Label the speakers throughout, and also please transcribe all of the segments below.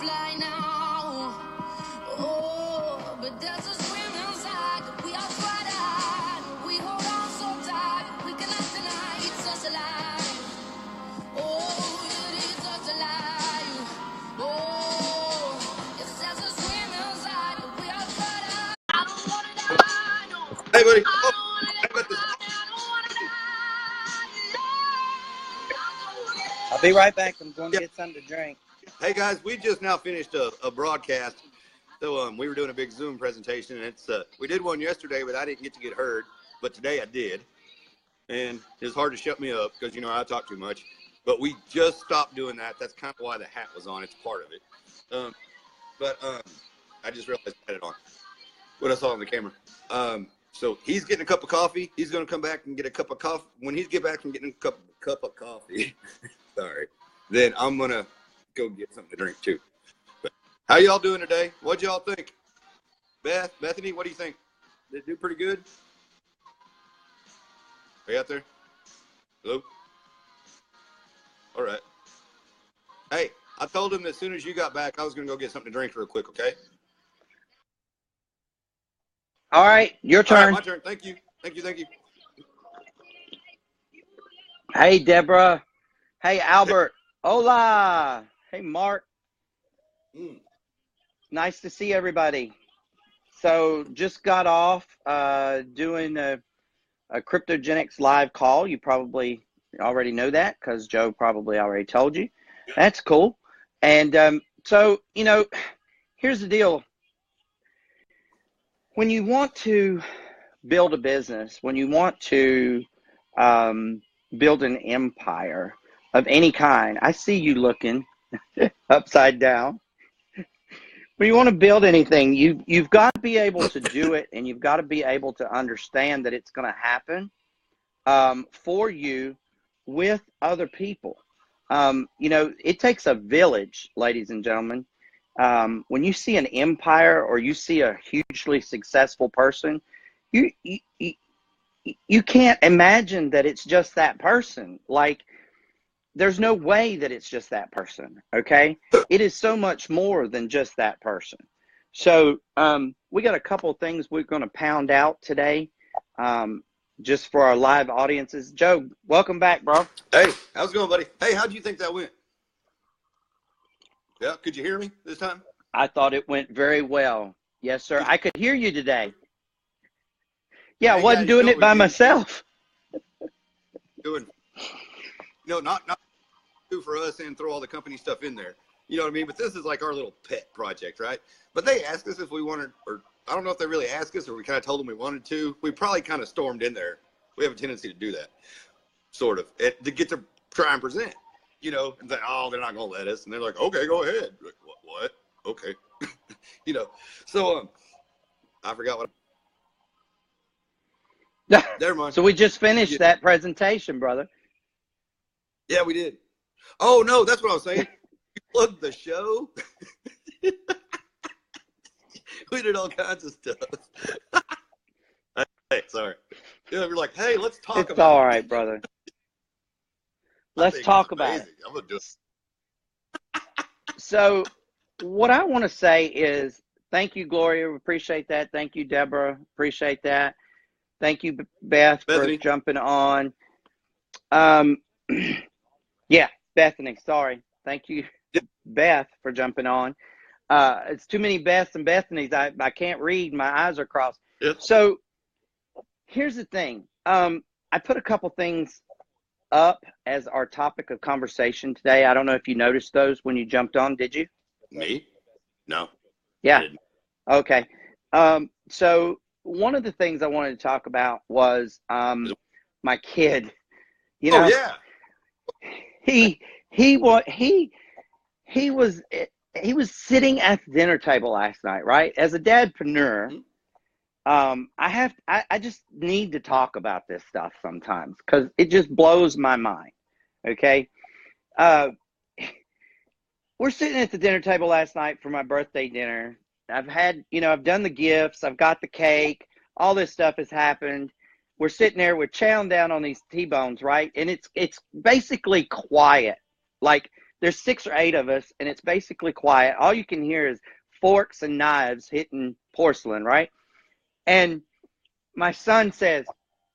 Speaker 1: fly now. Oh, but there's a swim inside. We are wide eyed. We hold on so tight. We cannot deny it's us alive. Oh, it is us alive. Oh, if there's a swim inside. We are wide eyed. I don't wanna die. No.
Speaker 2: Hey, buddy.
Speaker 1: I don't wanna die. I don't wanna die.
Speaker 3: I'll be right back. I'm going to get something to drink.
Speaker 2: Hey guys, we just now finished a broadcast. So we were doing a big Zoom presentation, and it's we did one yesterday, but I didn't get to get heard. But today I did, and it's hard to shut me up because I talk too much. But we just stopped doing that. That's kind of why the hat was on. It's part of it. But I just realized I had it on. What I saw on the camera. So he's getting a cup of coffee. He's going to come back and get a cup of coffee. When he get back from getting a cup of coffee, sorry, then I'm going to go get something to drink too. But how y'all doing today? What'd y'all think? Bethany, what do you think? Did it do pretty good? Are you out there? Hello? All right. Hey, I told him that as soon as you got back, I was going to go get something to drink real quick, okay?
Speaker 3: All right, your turn.
Speaker 2: All right, my turn. Thank you. Thank you.
Speaker 3: Hey, Deborah. Hey, Albert. Hola. Hey, Mark. Nice to see everybody. So just got off doing a Kryptogenex live call. You probably already know that because Joe probably already told you. That's cool. And so, here's the deal. When you want to build a business, when you want to build an empire of any kind, I see you looking upside down. When you want to build anything, you've got to be able to do it, and you've got to be able to understand that it's going to happen for you with other people. It takes a village, ladies and gentlemen. When you see an empire or you see a hugely successful person, you can't imagine that it's just that person. Like, there's no way that it's just that person, okay? It is so much more than just that person. So we got a couple of things we're going to pound out today just for our live audiences. Joe, welcome back, bro.
Speaker 2: Hey, how's it going, buddy? Hey, how'd you think that went? Yeah, could you hear me this time?
Speaker 3: I thought it went very well. Yes, sir. I could hear you today. Yeah, I wasn't doing it by myself.
Speaker 2: Not do for us and throw all the company stuff in there. You know what I mean? But this is like our little pet project, right? But they asked us if we wanted, or I don't know if they really asked us or we kind of told them we wanted to. We probably kind of stormed in there. We have a tendency to do that, sort of, to get to try and present. And say, oh, they're not going to let us. And they're like, okay, go ahead. Like, what? Okay. So I forgot what. Never mind.
Speaker 3: So we just finished that presentation, brother.
Speaker 2: Yeah, we did. Oh, no, that's what I was saying. You plugged the show. We did all kinds of stuff. Hey, sorry. We're like, hey, let's talk about it.
Speaker 3: It's all right, brother. Let's talk about it.
Speaker 2: I'm gonna do it.
Speaker 3: So what I want to say is thank you, Gloria. We appreciate that. Thank you, Deborah. Appreciate that. Thank you, Bethany, for jumping on. Yeah, Bethany. Sorry. Thank you, Beth, for jumping on. It's too many Beths and Bethanys. I can't read. My eyes are crossed.
Speaker 2: Yep.
Speaker 3: So here's the thing. I put a couple things up as our topic of conversation today. I don't know if you noticed those when you jumped on. Did you?
Speaker 2: Me? No.
Speaker 3: Yeah. Okay. So one of the things I wanted to talk about was my kid.
Speaker 2: Oh yeah.
Speaker 3: He was sitting at the dinner table last night, right? As a dadpreneur, I just need to talk about this stuff sometimes because it just blows my mind. Okay. We're sitting at the dinner table last night for my birthday dinner. I've done the gifts. I've got the cake. All this stuff has happened. We're sitting there, we're chowing down on these T-bones, right? And it's basically quiet. Like there's 6 or 8 of us, and it's basically quiet. All you can hear is forks and knives hitting porcelain, right? And my son says,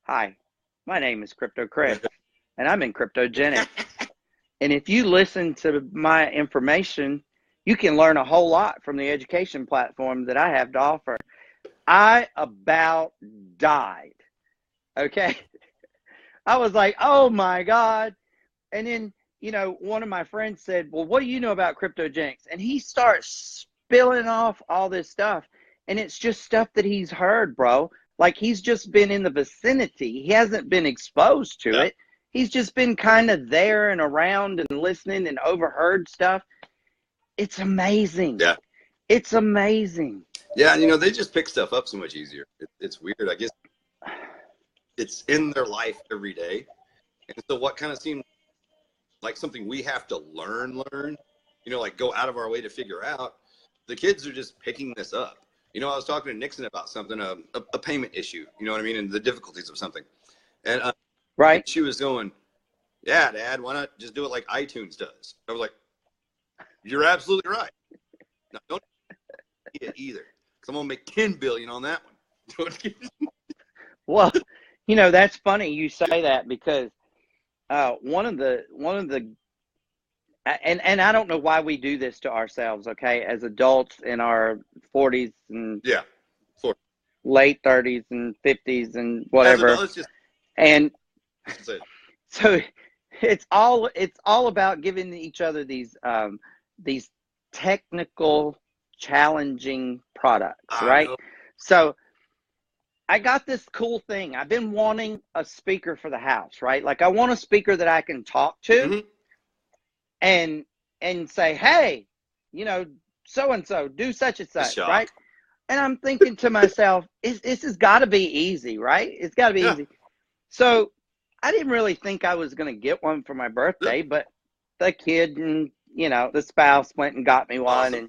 Speaker 3: "Hi, my name is Krypto Chris, and I'm in Kryptogenex. And if you listen to my information, you can learn a whole lot from the education platform that I have to offer." I about died. Okay. I was like, oh my God. And then, one of my friends said, "Well, what do you know about Kryptogenex?" And he starts spilling off all this stuff. And it's just stuff that he's heard, bro. Like, he's just been in the vicinity. He hasn't been exposed to it. He's just been kind of there and around and listening and overheard stuff. It's amazing.
Speaker 2: Yeah.
Speaker 3: It's amazing.
Speaker 2: Yeah, they just pick stuff up so much easier. It's weird. I guess it's in their life every day. And so what kind of seems like something we have to learn, like go out of our way to figure out, the kids are just picking this up. I was talking to Nixon about something, a payment issue, you know what I mean, and the difficulties of something. And
Speaker 3: right.
Speaker 2: She was going, "Yeah, Dad, why not just do it like iTunes does?" I was like, "You're absolutely right. Now, don't it either, because I'm going to make $10 billion on that one."
Speaker 3: Well, that's funny you say that, because one of the and I don't know why we do this to ourselves, okay, as adults in our 40s and late 30s and 50s and whatever. And so it's all about giving each other these technical, challenging products, right? So I got this cool thing. I've been wanting a speaker for the house, right? Like, I want a speaker that I can talk to and say, "Hey, so-and-so, do such and such," right? And I'm thinking to myself, this has got to be easy, right? It's got to be easy. So I didn't really think I was going to get one for my birthday, but the kid and, the spouse went and got me one.
Speaker 2: Awesome.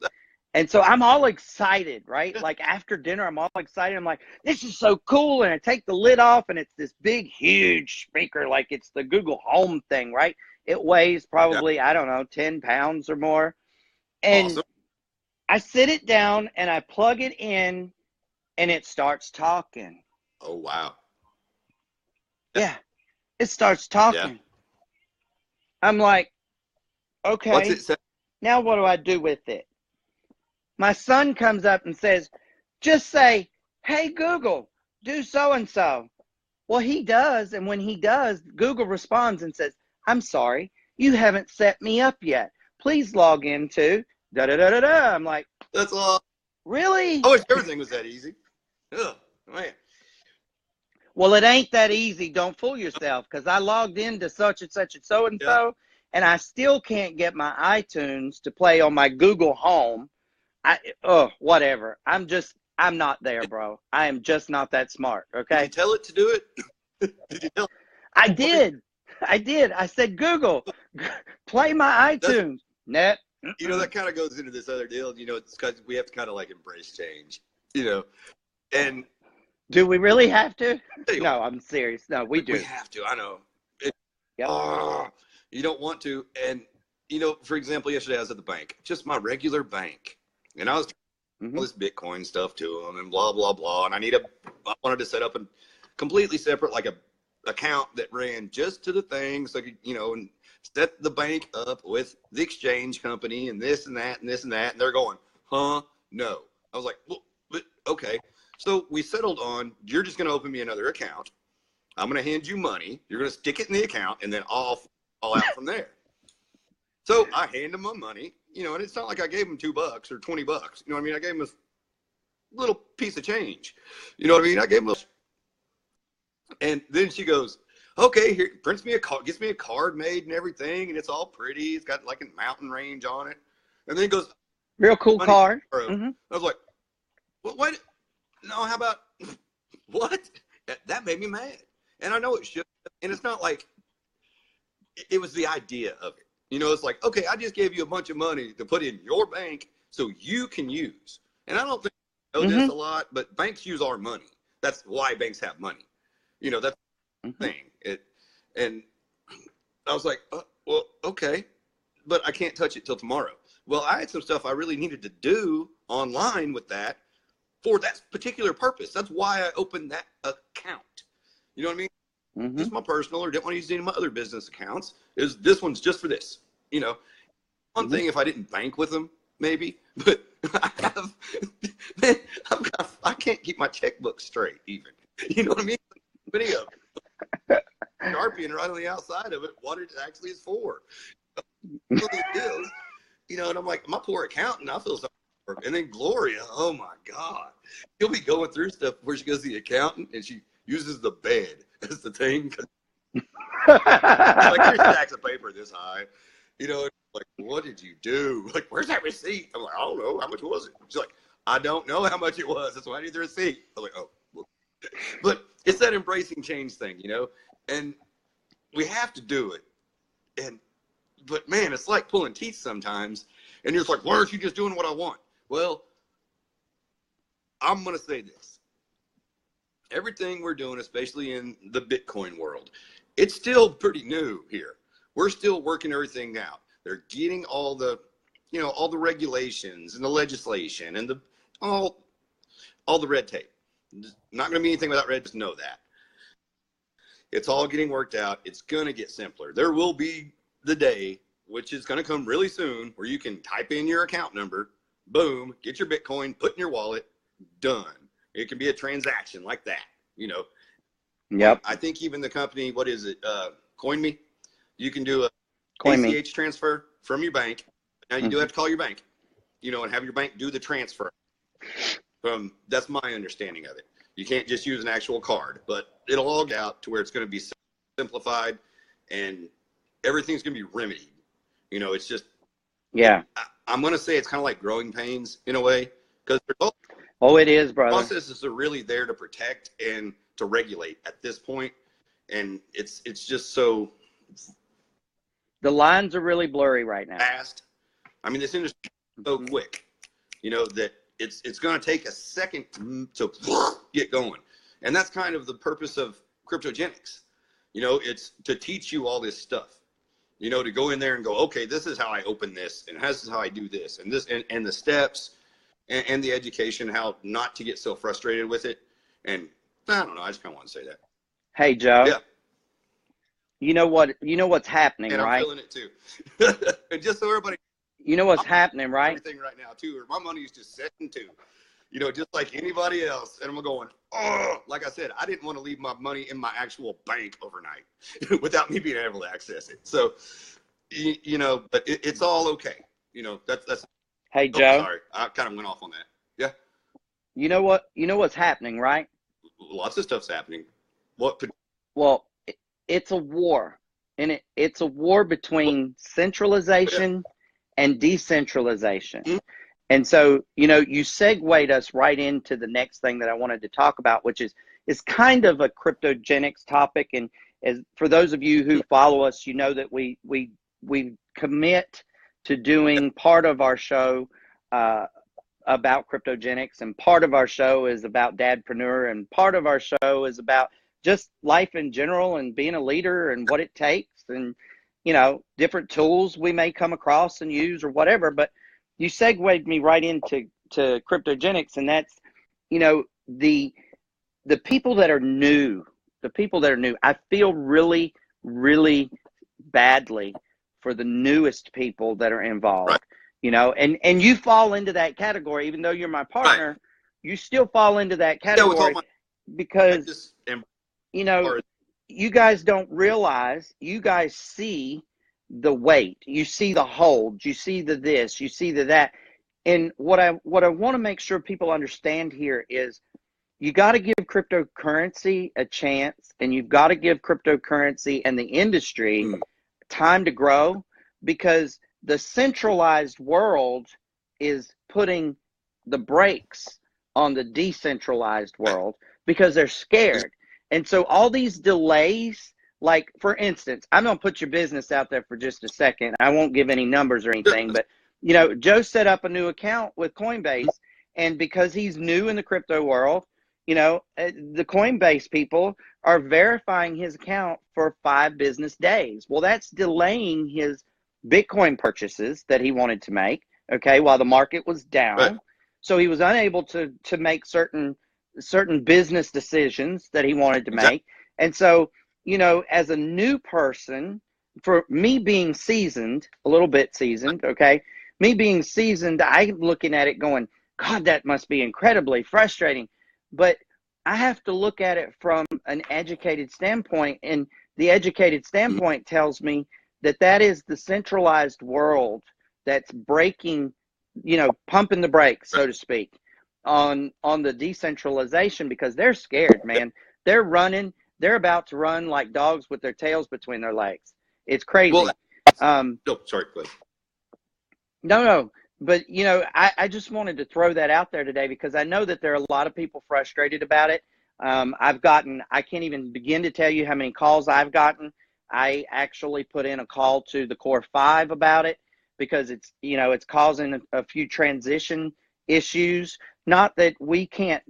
Speaker 3: And so I'm all excited, right? Like, after dinner, I'm all excited. I'm like, this is so cool. And I take the lid off, and it's this big, huge speaker. Like, it's the Google Home thing, right? It weighs probably, I don't know, 10 pounds or more. And
Speaker 2: awesome.
Speaker 3: I sit it down and I plug it in, and it starts talking.
Speaker 2: Oh, wow.
Speaker 3: Yeah. It starts talking. Yeah. I'm like, okay.
Speaker 2: What's it say?
Speaker 3: Now what do I do with it? My son comes up and says, "Just say, 'Hey, Google, do so-and-so.'" Well, he does. And when he does, Google responds and says, "I'm sorry, you haven't set me up yet. Please log into da-da-da-da-da." I'm like,
Speaker 2: that's all.
Speaker 3: Really?
Speaker 2: I wish everything was that easy. Ugh, man.
Speaker 3: Well, it ain't that easy. Don't fool yourself, because I logged into such and such and so-and-so, and I still can't get my iTunes to play on my Google Home. Whatever. I'm not there, bro. I am just not that smart. Okay.
Speaker 2: Did you tell it to do it? Did you tell it?
Speaker 3: I did. I said, "Google, play my iTunes." Net.
Speaker 2: That kind of goes into this other deal. It's because we have to kind of like embrace change. And
Speaker 3: do we really have to? No, I'm serious. No, we do.
Speaker 2: We have to. I know. You don't want to. And for example, yesterday I was at the bank, just my regular bank. And I was all this Bitcoin stuff to them and blah, blah, blah. And I wanted to set up a completely separate, like, a account that ran just to the thing. So, and set the bank up with the exchange company and this and that and this and that. And they're going, "Huh? No." I was like, "Well, but okay." So we settled on, you're just going to open me another account. I'm going to hand you money. You're going to stick it in the account, and then I'll fall out from there. So I hand them my money. And it's not like I gave them $2 or $20. You know what I mean? I gave them a little piece of change. You know what I mean? I gave them and then she goes, "Okay, here," prints me a card, gets me a card made and everything, and it's all pretty. It's got like a mountain range on it. And then it goes,
Speaker 3: "Real cool card."
Speaker 2: I was like, "Well, wait, no, how about what?" That made me mad. And I know it should. And it's not like it was the idea of it. It's like, okay, I just gave you a bunch of money to put in your bank so you can use. And I don't think you know this a lot, but banks use our money. That's why banks have money. That's the thing. And I was like, well, okay. but I can't touch it till tomorrow. Well, I had some stuff I really needed to do online with that for that particular purpose. That's why I opened that account. You know what I mean?
Speaker 3: Mm-hmm.
Speaker 2: Just my personal, or didn't want to use any of my other business accounts. Is this one's just for this? You know, one thing if I didn't bank with them, maybe, but I have, man, I can't keep my checkbook straight even. You know what I mean? Many of them. Sharpie right on the outside of it, what it actually is for. You know, and I'm like, my poor accountant, I feel sorry for him. And then Gloria, oh my God. She'll be going through stuff where she goes to the accountant and she uses the bed as the thing. Like, there's stacks of paper this high. You know, like, what did you do? Like, where's that receipt? I'm like, I don't know. How much was it? She's like, I don't know how much it was. That's why I need the receipt. I'm like, oh. Well. But it's that embracing change thing, you know, and we have to do it. But man, it's like pulling teeth sometimes. And you're just like, why aren't you just doing what I want? Well, I'm going to say this. Everything we're doing, especially in the Bitcoin world, it's still pretty new here. We're still working everything out. They're getting all the, you know, all the regulations and the legislation and all the red tape. Not going to be anything without red. Just know that. It's all getting worked out. It's going to get simpler. There will be the day, which is going to come really soon, where you can type in your account number, boom, get your Bitcoin, put in your wallet, done. It can be a transaction like that, you know.
Speaker 3: Yep.
Speaker 2: I think even the company, what is it, CoinMe, you can do a
Speaker 3: CoinMe.
Speaker 2: ACH transfer from your bank. Now you do have to call your bank, you know, and have your bank do the transfer. That's my understanding of it. You can't just use an actual card, but it'll all get out to where it's going to be simplified and everything's going to be remedied. You know, it's just,
Speaker 3: yeah.
Speaker 2: I'm going to say it's kind of like growing pains in a way, because
Speaker 3: it is, brother.
Speaker 2: Processes are really there to protect and to regulate at this point, and it's just so.
Speaker 3: The lines are really blurry right now.
Speaker 2: Fast. I mean, this industry is so quick, you know, that it's going to take a second to get going, and that's kind of the purpose of Kryptogenex. You know, it's to teach you all this stuff. You know, to go in there and go, okay, this is how I open this, and this is how I do this, and this, and the steps, and the education, how not to get so frustrated with it. And I don't know, I just kind of want to say that.
Speaker 3: Hey, Joe.
Speaker 2: Yeah.
Speaker 3: You know what's happening,
Speaker 2: and
Speaker 3: right?
Speaker 2: I'm feeling it too. And just so everybody,
Speaker 3: you know what's happening, right?
Speaker 2: Everything right now too, or my money is just setting too. You know, just like anybody else. And I'm going, oh, like I said, I didn't want to leave my money in my actual bank overnight without me being able to access it. So, you know, but it's all okay. You know, that's.
Speaker 3: Hey, Joe.
Speaker 2: Sorry, I kind of went off on that. Yeah.
Speaker 3: You know what's happening, right?
Speaker 2: Lots of stuff's happening. What?
Speaker 3: Well, it's a war, and it's a war between centralization and decentralization. Mm-hmm. And so, you know, you segued us right into the next thing that I wanted to talk about, which is kind of a Kryptogenex topic. And as for those of you who follow us, you know that we commit to doing part of our show about Kryptogenex, and part of our show is about dadpreneur, and part of our show is about just life in general and being a leader and what it takes, and, you know, different tools we may come across and use or whatever. But you segued me right into Kryptogenex, and that's, you know, the people that are new, I feel really, really badly for the newest people that are involved, right. You know, and you fall into that category, even though you're my partner, right. You still fall into that category because, you know, you guys don't realize, you guys see the weight, you see the hold, you see the this, you see the that. And what I want to make sure people understand here is you got to give cryptocurrency a chance, and you've got to give cryptocurrency and the industry time to grow, because the centralized world is putting the brakes on the decentralized world because they're scared. And so all these delays, like, for instance, I'm going to put your business out there for just a second. I won't give any numbers or anything, but, you know, Joe set up a new account with Coinbase, and because he's new in the crypto world, you know, the Coinbase people are verifying his account for 5 business days. Well, that's delaying his Bitcoin purchases that he wanted to make, okay, while the market was down.
Speaker 2: Right.
Speaker 3: So he was unable to make certain business decisions that he wanted to
Speaker 2: Exactly.
Speaker 3: make. And so, you know, as a new person, for me being seasoned, a little bit seasoned, okay, me being seasoned, I'm looking at it going, God, that must be incredibly frustrating. But I have to look at it from an educated standpoint, and the educated standpoint tells me that that is the centralized world that's breaking, you know, pumping the brakes, so to speak, on the decentralization, because they're scared, man. They're running. They're about to run like dogs with their tails between their legs. It's crazy.
Speaker 2: Well, no, sorry, please.
Speaker 3: No. But, you know, I just wanted to throw that out there today because I know that there are a lot of people frustrated about it. I can't even begin to tell you how many calls I've gotten. I actually put in a call to the Core 5 about it because it's, you know, it's causing a few transition issues. Not that we can't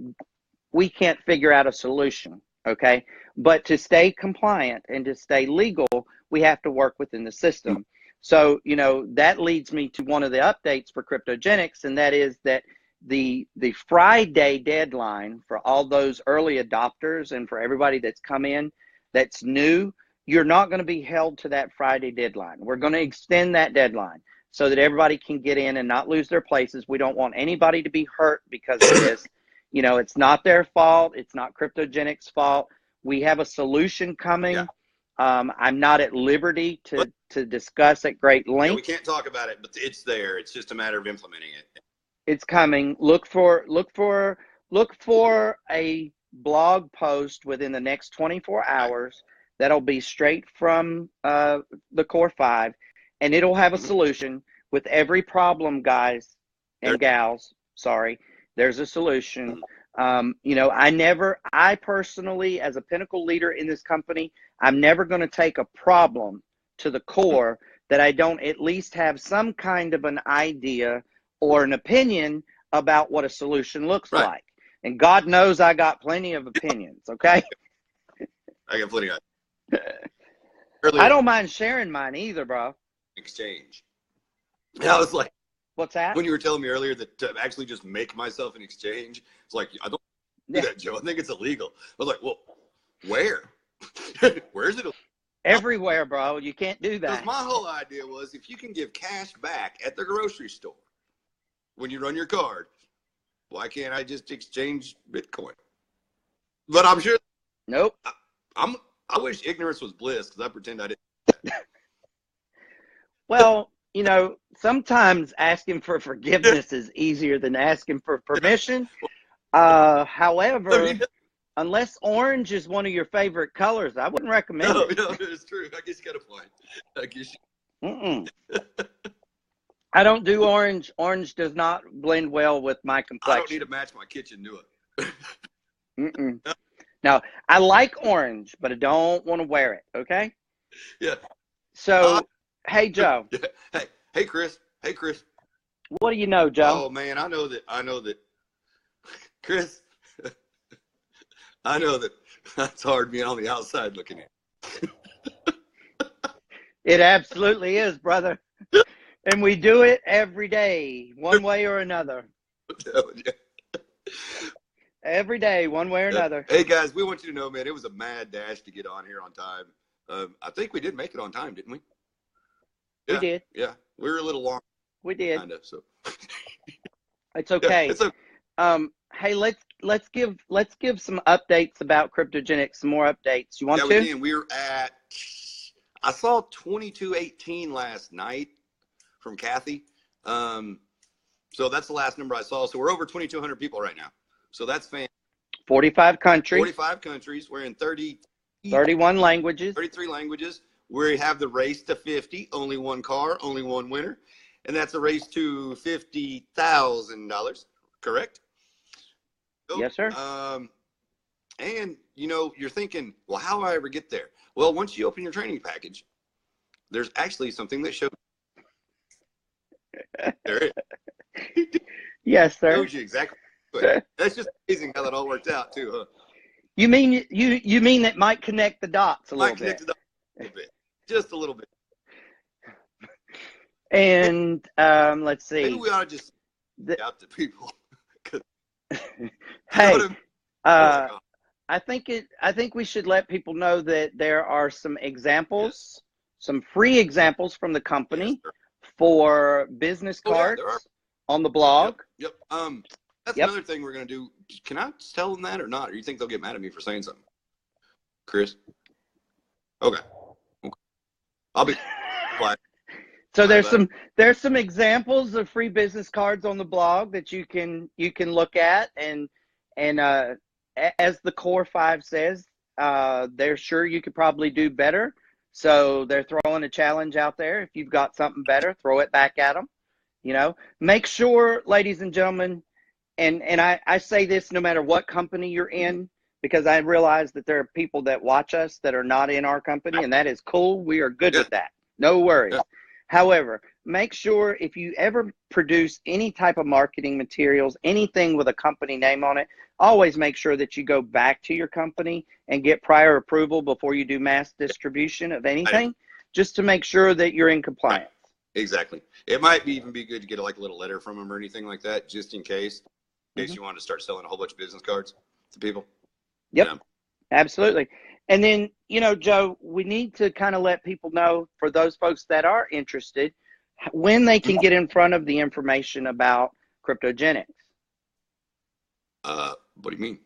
Speaker 3: figure out a solution, okay? But to stay compliant and to stay legal, we have to work within the system. So, you know, that leads me to one of the updates for Kryptogenex, and that is that the Friday deadline for all those early adopters and for everybody that's come in that's new, you're not going to be held to that Friday deadline. We're going to extend that deadline so that everybody can get in and not lose their places. We don't want anybody to be hurt because of this. You know, it's not their fault. It's not Kryptogenex's fault. We have a solution coming.
Speaker 2: Yeah.
Speaker 3: I'm not at liberty to discuss at great length.
Speaker 2: Yeah, we can't talk about it, but it's there. It's just a matter of implementing it.
Speaker 3: It's coming. Look for a blog post within the next 24 hours that'll be straight from the Core 5, and it'll have a solution with every problem, guys and gals. Sorry, there's a solution. You know, I personally, as a pinnacle leader in this company, I'm never going to take a problem to the core that I don't at least have some kind of an idea or an opinion about what a solution looks like. And God knows I got plenty of opinions, okay?
Speaker 2: I got plenty of.
Speaker 3: I don't mind sharing mine either, bro.
Speaker 2: Exchange. Yeah, I was like,
Speaker 3: what's that?
Speaker 2: When you were telling me earlier that to actually just make myself an exchange, it's like, I don't do that, Joe. I think it's illegal. I was like, well, where? Where is it illegal?
Speaker 3: Everywhere, bro. You can't do that.
Speaker 2: Because my whole idea was if you can give cash back at the grocery store when you run your card, why can't I just exchange Bitcoin? But I'm sure.
Speaker 3: Nope.
Speaker 2: I wish ignorance was bliss because I pretend I didn't.
Speaker 3: Well, you know, sometimes asking for forgiveness is easier than asking for permission. However, unless orange is one of your favorite colors, I wouldn't recommend it.
Speaker 2: No, it's true. I guess you got a point. I guess
Speaker 3: I don't do orange. Orange does not blend well with my complexion.
Speaker 2: I don't need to match my kitchen to it.
Speaker 3: No, I like orange, but I don't want to wear it, okay?
Speaker 2: Yeah.
Speaker 3: So, hey, Joe.
Speaker 2: Yeah. Hey, Chris.
Speaker 3: What do you know, Joe?
Speaker 2: Oh, man, I know that, Chris, I know that that's hard being on the outside looking in.
Speaker 3: It absolutely is, brother. And we do it every day, one way or another. Every day, one way or another.
Speaker 2: Hey, guys, we want you to know, man, it was a mad dash to get on here on time. I think we did make it on time, didn't we?
Speaker 3: We did.
Speaker 2: Yeah, we were a little long.
Speaker 3: We did.
Speaker 2: Kind of, so.
Speaker 3: It's okay.
Speaker 2: Yeah, it's okay.
Speaker 3: Hey, let's give some updates about Kryptogenex. Some more updates. You want to?
Speaker 2: We can. We were at. I saw 2218 last night from Kathy. So that's the last number I saw. So we're over 2,200 people right now. So that's fantastic.
Speaker 3: 45 countries.
Speaker 2: 45 countries. We're in
Speaker 3: 31 languages.
Speaker 2: 33 languages. We have the race to 50. Only one car, only one winner. And that's a race to $50,000. Correct? So,
Speaker 3: yes, sir.
Speaker 2: And, you know, you're thinking, well, how do I ever get there? Well, once you open your training package, there's actually something that shows. There is.
Speaker 3: Yes, sir.
Speaker 2: Shows you exactly. But that's just amazing how that all worked out, too, huh?
Speaker 3: You mean that might connect the dots a little bit?
Speaker 2: Connect the dots a little bit. Just a little bit.
Speaker 3: And let's see.
Speaker 2: Maybe we ought to just
Speaker 3: The,
Speaker 2: out to people.
Speaker 3: hey,
Speaker 2: I mean? Oh,
Speaker 3: I think we should let people know that there are some examples,
Speaker 2: yes.
Speaker 3: some free examples from the company
Speaker 2: Yes,
Speaker 3: for business
Speaker 2: oh, yeah,
Speaker 3: cards
Speaker 2: there are.
Speaker 3: on the blog.
Speaker 2: Yep. That's
Speaker 3: Yep.
Speaker 2: another thing we're going to do. Can I tell them that or not? Or you think they'll get mad at me for saying something? Chris? Okay. I'll be quiet.
Speaker 3: So there's some examples of free business cards on the blog that you can look at, and as the core 5 says, they're sure you could probably do better. So they're throwing a challenge out there. If you've got something better, throw it back at them. You know, make sure, ladies and gentlemen, and I say this no matter what company you're in, because I realize that there are people that watch us that are not in our company, and that is cool. We are good with that. No worries.
Speaker 2: Yeah.
Speaker 3: However, make sure if you ever produce any type of marketing materials, anything with a company name on it, always make sure that you go back to your company and get prior approval before you do mass distribution of anything, just to make sure that you're in compliance.
Speaker 2: Exactly. It might even be good to get like a little letter from them or anything like that, just in case you wanted to start selling a whole bunch of business cards to people.
Speaker 3: Yep,
Speaker 2: Yeah.
Speaker 3: absolutely. And then, you know, Joe, we need to kind of let people know, for those folks that are interested, when they can get in front of the information about Kryptogenex.
Speaker 2: What do you mean?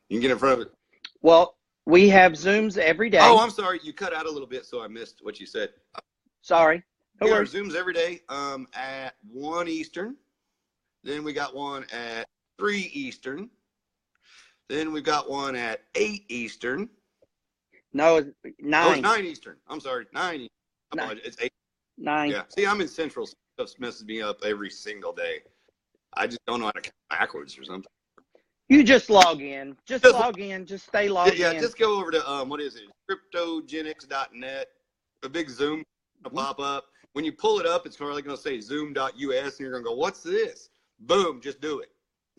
Speaker 2: You can get in front of it?
Speaker 3: Well, we have Zooms every day.
Speaker 2: Oh, I'm sorry. You cut out a little bit, so I missed what you said.
Speaker 3: Sorry.
Speaker 2: We have Zooms every day at 1 Eastern. Then we got one at 3 Eastern. Then we've got one at 8 Eastern.
Speaker 3: No, it's 9.
Speaker 2: Oh, it's 9 Eastern. I'm sorry, 9 Eastern. I apologize. It's 8.
Speaker 3: 9.
Speaker 2: Yeah. See, I'm in Central. Stuff messes me up every single day. I just don't know how to count backwards or something.
Speaker 3: You just log in. Just log in. Just stay logged in.
Speaker 2: Yeah, just go over to, what is it? Kryptogenex.net. A big Zoom will pop up. When you pull it up, it's probably going to say zoom.us, and you're going to go, what's this? Boom, just do it.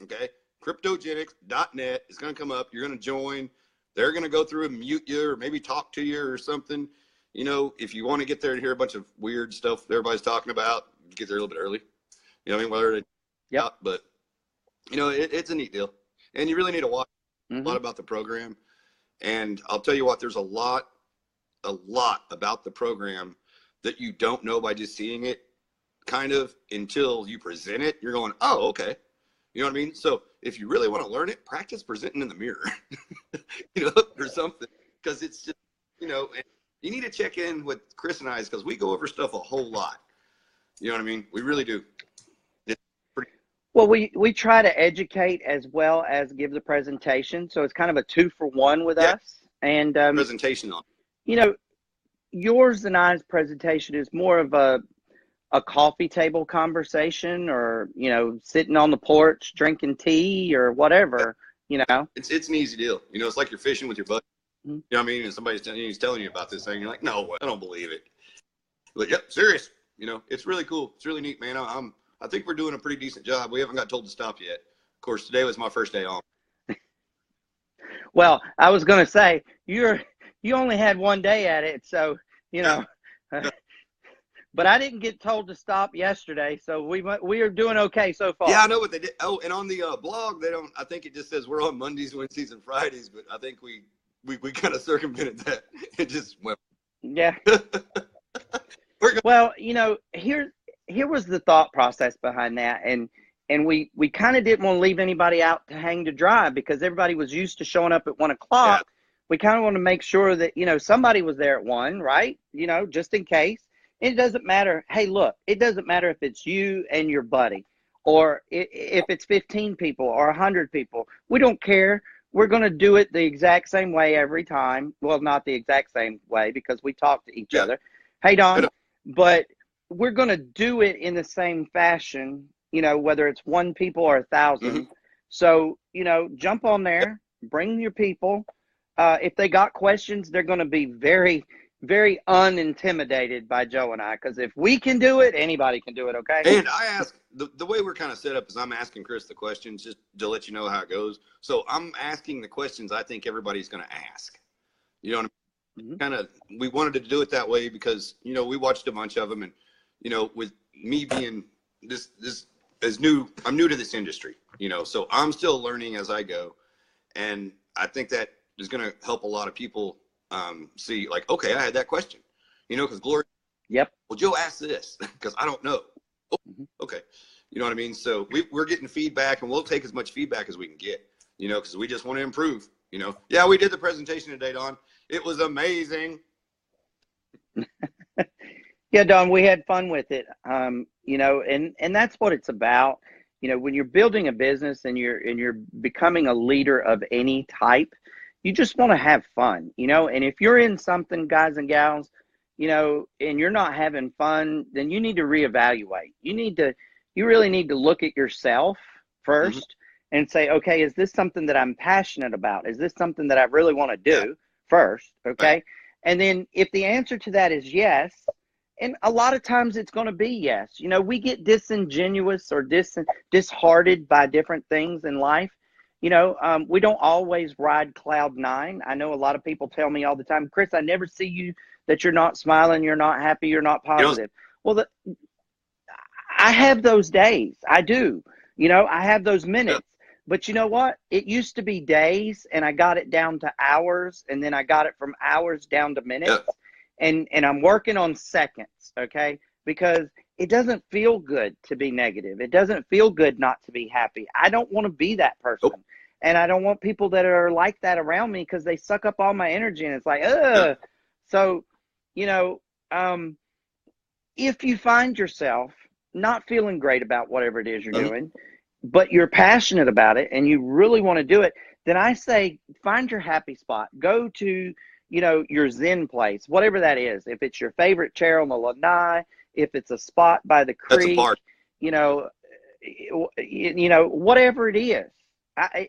Speaker 2: Okay? Kryptogenex.net is going to come up. You're going to join. They're going to go through and mute you or maybe talk to you or something. You know, if you want to get there and hear a bunch of weird stuff that everybody's talking about, get there a little bit early. You know what I mean? Whether but, you know, it's a neat deal. And you really need to watch a lot about the program. And I'll tell you what, there's a lot about the program that you don't know by just seeing it, kind of, until you present it. You're going, oh, okay. You know what I mean? So if you really want to learn it, practice presenting in the mirror, you know, or something. Because it's just, you know, and you need to check in with Chris and I, because we go over stuff a whole lot. You know what I mean? We really do.
Speaker 3: Well, we try to educate as well as give the presentation. So it's kind of a 2-for-1 with us. And
Speaker 2: presentation on.
Speaker 3: You know, yours and I's presentation is more of a coffee table conversation, or, you know, sitting on the porch drinking tea or whatever. You know,
Speaker 2: it's an easy deal. You know, it's like you're fishing with your buddy. You know what I mean? And somebody's telling you about this thing. You're like, no, I don't believe it. But yep, serious. You know, it's really cool. It's really neat, man. I think we're doing a pretty decent job. We haven't got told to stop yet. Of course, today was my first day on.
Speaker 3: Well, I was going to say, you only had 1 day at it, so, you know. But I didn't get told to stop yesterday, so we are doing okay so far.
Speaker 2: Yeah, I know what they did. Oh, and on the blog, they don't. I think it just says we're on Mondays, Wednesdays, and Fridays. But I think we kind of circumvented that. It just went.
Speaker 3: Yeah. Well, you know, here was the thought process behind that, and we kind of didn't want to leave anybody out to hang to dry, because everybody was used to showing up at 1 o'clock. Yeah. We kind of want to make sure that, you know, somebody was there at 1, right? You know, just in case. It doesn't matter. Hey, look, it doesn't matter if it's you and your buddy, or if it's 15 people or 100 people. We don't care. We're going to do it the exact same way every time. Well, not the exact same way, because we talk to each other. Hey, Don, but we're going to do it in the same fashion, you know, whether it's 1 people or 1,000. So, you know, jump on there, bring your people. If they got questions, they're going to be very, very unintimidated by Joe and I, because if we can do it, anybody can do it. Okay.
Speaker 2: And I ask, the way we're kind of set up is I'm asking Chris the questions just to let you know how it goes. So I'm asking the questions I think everybody's going to ask. You know what I mean? Kind of, we wanted to do it that way because, you know, we watched a bunch of them, and, you know, with me being this is new. I'm new to this industry, so I'm still learning as I go. And I think that is going to help a lot of people see, like, okay, I had that question, because Gloria,
Speaker 3: Yep.
Speaker 2: well, Joe asked this because I don't know. Oh, okay. You know what I mean? So we're getting feedback, and we'll take as much feedback as we can get, because we just want to improve, Yeah, we did the presentation today, Don. It was amazing.
Speaker 3: Yeah, Don, we had fun with it. And that's what it's about. When you're building a business and you're becoming a leader of any type, you just want to have fun, and if you're in something, guys and gals, and you're not having fun, then you need to reevaluate. You really need to look at yourself first and say, okay, is this something that I'm passionate about? Is this something that I really want to do first? Okay. Right. And then if the answer to that is yes, and a lot of times it's going to be yes, we get disingenuous or disheartened by different things in life. We don't always ride cloud nine. I know a lot of people tell me all the time, Chris, I never see you that you're not smiling, you're not happy, you're not positive. Well, I have those days. I do. I have those minutes. But you know what? It used to be days, and I got it down to hours, and then I got it from hours down to minutes. And I'm working on seconds, okay? Because it doesn't feel good to be negative. It doesn't feel good not to be happy. I don't want to be that person. Nope. And I don't want people that are like that around me because they suck up all my energy, and it's like, ugh. So, if you find yourself not feeling great about whatever it is you're doing, but you're passionate about it and you really want to do it, then I say find your happy spot. Go to, your Zen place, whatever that is. If it's your favorite chair on the lanai, if it's a spot by the creek, whatever it is.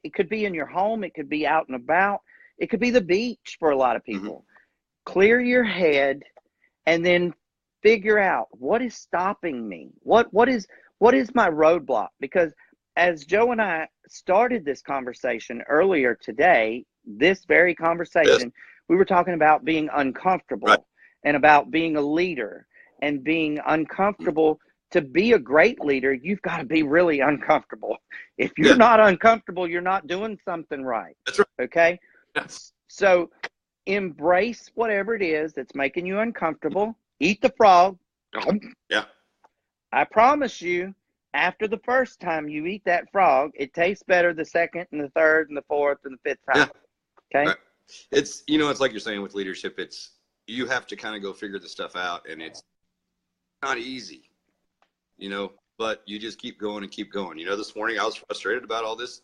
Speaker 3: It could be in your home. It could be out and about. It could be the beach for a lot of people. Clear your head and then figure out what is stopping me. What is my roadblock? Because as Joe and I started this conversation earlier today, this very conversation, we were talking about being uncomfortable and about being a leader and being uncomfortable. To be a great leader, you've got to be really uncomfortable. If you're not uncomfortable, you're not doing something right.
Speaker 2: That's right.
Speaker 3: Okay? Yes. So embrace whatever it is that's making you uncomfortable. Eat the frog.
Speaker 2: Yeah.
Speaker 3: I promise you, after the first time you eat that frog, it tastes better the second and the third and the fourth and the fifth time. Yeah. Okay?
Speaker 2: Right. It's, it's like you're saying with leadership, you have to kind of go figure this stuff out, and it's not easy, but you just keep going and keep going. This morning I was frustrated about all this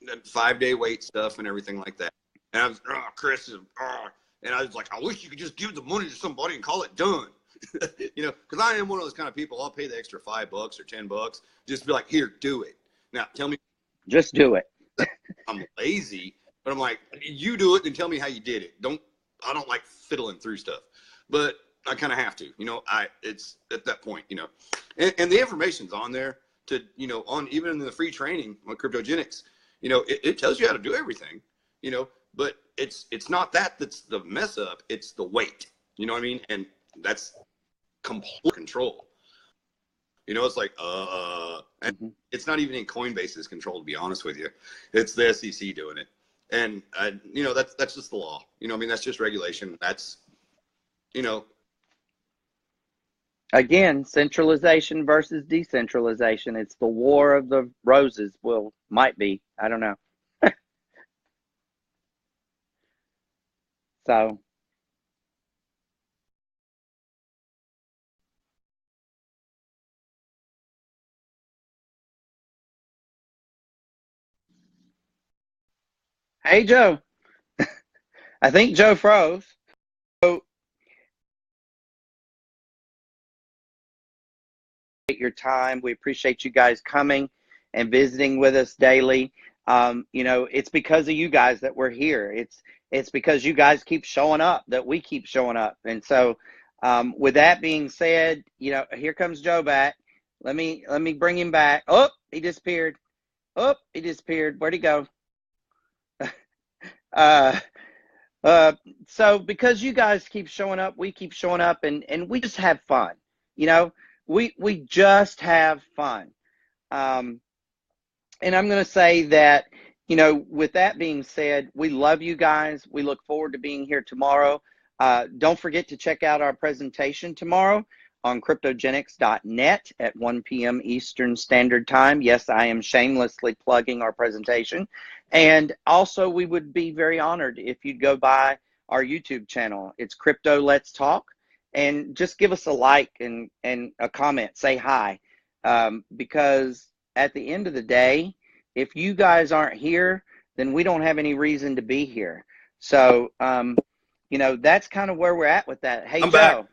Speaker 2: 5-day wait stuff and everything like that. And I was, Chris, and I was like, I wish you could just give the money to somebody and call it done. Because I am one of those kind of people. I'll pay the extra $5 or $10, just be like, here, do it. Now, tell me.
Speaker 3: Just do it.
Speaker 2: I'm lazy, but I'm like, you do it and tell me how you did it. I don't like fiddling through stuff, but I kind of have to, it's at that point, and the information's on there to, on even in the free training on Kryptogenex, it tells you how to do everything, but it's not that's the mess up. It's the weight, you know what I mean? And that's complete control. It's like, and it's not even in Coinbase's control, to be honest with you. It's the SEC doing it. And, that's just the law. That's just regulation. That's,
Speaker 3: Again, centralization versus decentralization. It's the war of the roses. Well, might be. I don't know. So. Hey, Joe. I think Joe froze. So, your time. We appreciate you guys coming and visiting with us daily. It's because of you guys that we're here. It's because you guys keep showing up that we keep showing up. And so, with that being said, here comes Joe back. Let me bring him back. Oh, he disappeared. Where'd he go? So because you guys keep showing up, we keep showing up, and we just have fun. we just have fun. And I'm going to say that, you know, with that being said, we love you guys. We look forward to being here tomorrow. Don't forget to check out our presentation tomorrow on Kryptogenex.net at 1 p.m. Eastern Standard Time. Yes, I am shamelessly plugging our presentation. And also, we would be very honored if you'd go by our YouTube channel. It's Krypto Let's Talk. And just give us a like and a comment. Say hi. Because at the end of the day, if you guys aren't here, then we don't have any reason to be here. So, you know, that's kind of where we're at with that. Hey,
Speaker 2: I'm
Speaker 3: Joe,
Speaker 2: back.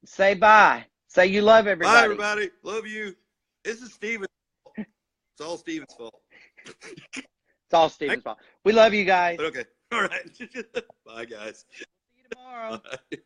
Speaker 3: say bye. Say you love everybody.
Speaker 2: Bye, everybody. Love you. This is Steven's fault. It's all Steven's fault.
Speaker 3: It's all Steven's fault. We love you guys.
Speaker 2: But okay. All right. Bye, guys.
Speaker 3: See you tomorrow.
Speaker 2: Bye.